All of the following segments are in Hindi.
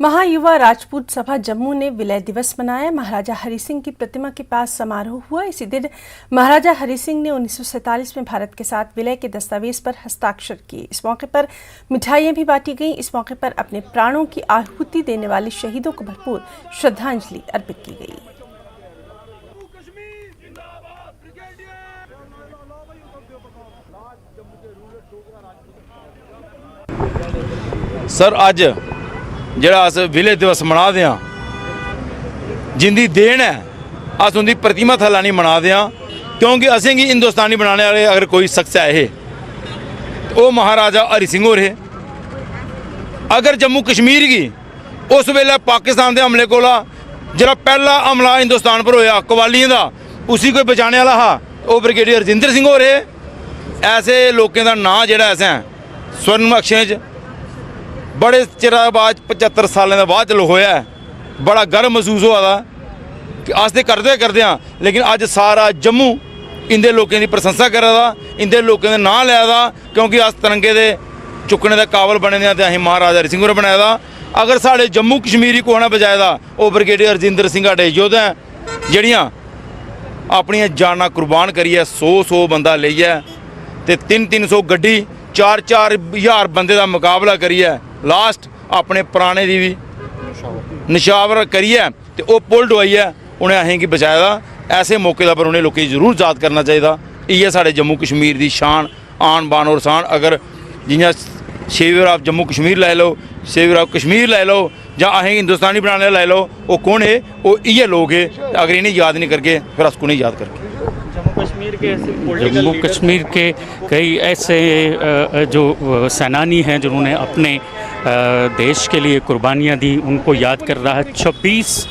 महायुवा राजपूत सभा जम्मू ने विलय दिवस मनाया। महाराजा हरि सिंह की प्रतिमा के पास समारोह हुआ। इसी दिन महाराजा हरि सिंह ने 1947 में भारत के साथ विलय के दस्तावेज पर हस्ताक्षर किए। इस मौके पर मिठाइयां भी बांटी गईं। इस मौके पर अपने प्राणों की आहुति देने वाले शहीदों को भरपूर श्रद्धांजलि अर्पित की गई। सर अज ਜਿਹੜਾ अस विलय दिवस मना दे जिंदी देन है अस उनकी प्रतिमा थल्ला नहीं मना दे क्योंकि असें गी हिंदुस्तानी बनाने वाले अगर कोई शख्स है तो वो महाराजा हरि सिंह होर है। अगर जम्मू कश्मीर की उस वेले पाकिस्तान के हमले को जो पहला हमला हिंदुस्तान पर होया कवालियों का उसी कोई बचाने वाला हा वो ब्रिगेडियर रजिंदर सिंह होर है। ऐसे लोगों का नाम जोड़ा ऐसा स्वर्ण अक्षरें बड़े चिर बाद 75 सालों के बाद चलो होया बड़ा गर्व महसूस हुआ था कि अस तो करते हाँ लेकिन अज सारा जम्मू इंदे लोगों की प्रशंसा करा था, इंदे लोगों के नाम लिया था क्योंकि अस तिरंगे दे चुकने के काबल बने थे। अं महाराजा हरि सिंह होरें बनाया था। अगर साढ़े जम्मू कश्मीर ही कोई ना बचाया था वो ब्रिगेडियर रजिंदर सिंह साढ़े योद्धा हैं जड़ियाँ अपनियां जाना कुर्बान करिए 100 बंदा लेइए ते 300 गड्डी 4 हज़ार बंदे का मुकाबला करिए लास्ट अपने पुराने की भी निशावर करिए तो वो पुल डवाइए उन्हें असें की बचाया था। ऐसे मौके पर उन्हें लोगों जरूर याद करना चाहिए। इयै साढ़े जम्मू कश्मीर की शान आन बान और शान। अगर जियां सेवियर ऑफ जम्मू कश्मीर लाई लो, सेवियर ऑफ कश्मीर लाई लो या असें हिंदुस्तानी बनाने लाई लो, वो कौन है? वो इयै लोग है। अगर इन्हें याद नहीं करके फिर अस को नहीं याद करके। जम्मू कश्मीर के कई ऐसे जो सेनानी हैं जिन्होंने अपने देश के लिए कुर्बानियाँ दी उनको याद कर रहा है। 26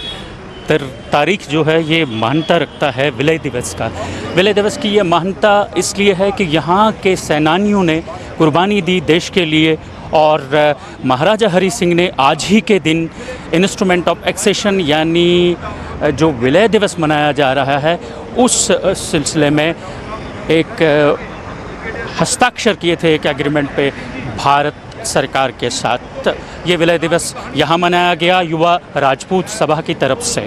तारीख जो है ये मान्यता रखता है विलय दिवस का। विलय दिवस की ये मान्यता इसलिए है कि यहाँ के सेनानियों ने कुर्बानी दी देश के लिए और महाराजा हरि सिंह ने आज ही के दिन इंस्ट्रूमेंट ऑफ एक्सेशन यानी जो विलय दिवस मनाया जा रहा है उस सिलसिले में एक हस्ताक्षर किए थे एक एग्रीमेंट पे भारत सरकार के साथ। ये विलय दिवस यहाँ मनाया गया युवा राजपूत सभा की तरफ से।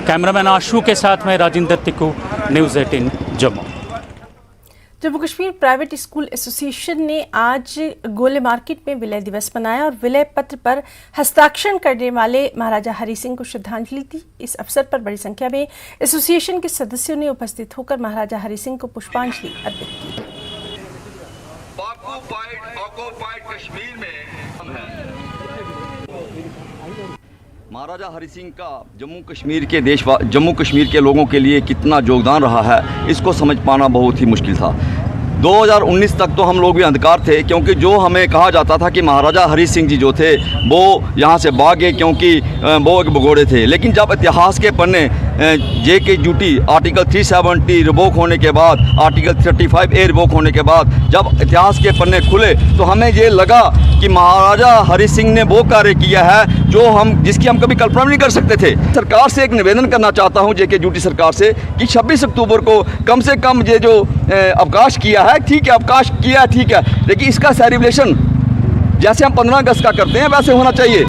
कैमरामैन आशू के साथ में Rajendra Tikku, news 18 Jammu. Jammu Kashmir private school association ने आज गोले मार्केट में विलय दिवस मनाया और विलय पत्र पर हस्ताक्षर करने वाले महाराजा हरि सिंह को श्रद्धांजलि दी। इस अवसर पर बड़ी संख्या में एसोसिएशन के सदस्यों ने उपस्थित होकर महाराजा हरि सिंह को पुष्पांजलि अर्पित की। कश्मीर में महाराजा हरि सिंह का जम्मू कश्मीर के लोगों के लिए कितना योगदान रहा है इसको समझ पाना बहुत ही मुश्किल था। 2019 तक तो हम लोग भी अंधकार थे क्योंकि जो हमें कहा जाता था कि महाराजा हरि सिंह जी जो थे वो यहाँ से भाग गए क्योंकि वो एक भगोड़े थे। लेकिन जब इतिहास के पन्ने JK आर्टिकल 370 रिवोक होने के बाद, आर्टिकल 35A रिवोक होने के बाद जब इतिहास के पन्ने खुले तो हमें ये लगा कि महाराजा हरि सिंह ने वो कार्य किया है जिसकी हम कभी कल्पना नहीं कर सकते थे। सरकार से एक निवेदन करना चाहता हूँ JK सरकार से कि 26 अक्टूबर को कम से कम ये जो अवकाश किया है, ठीक है अवकाश किया है ठीक है, लेकिन इसका सेलिब्रेशन जैसे हम 15 अगस्त का करते हैं वैसे होना चाहिए।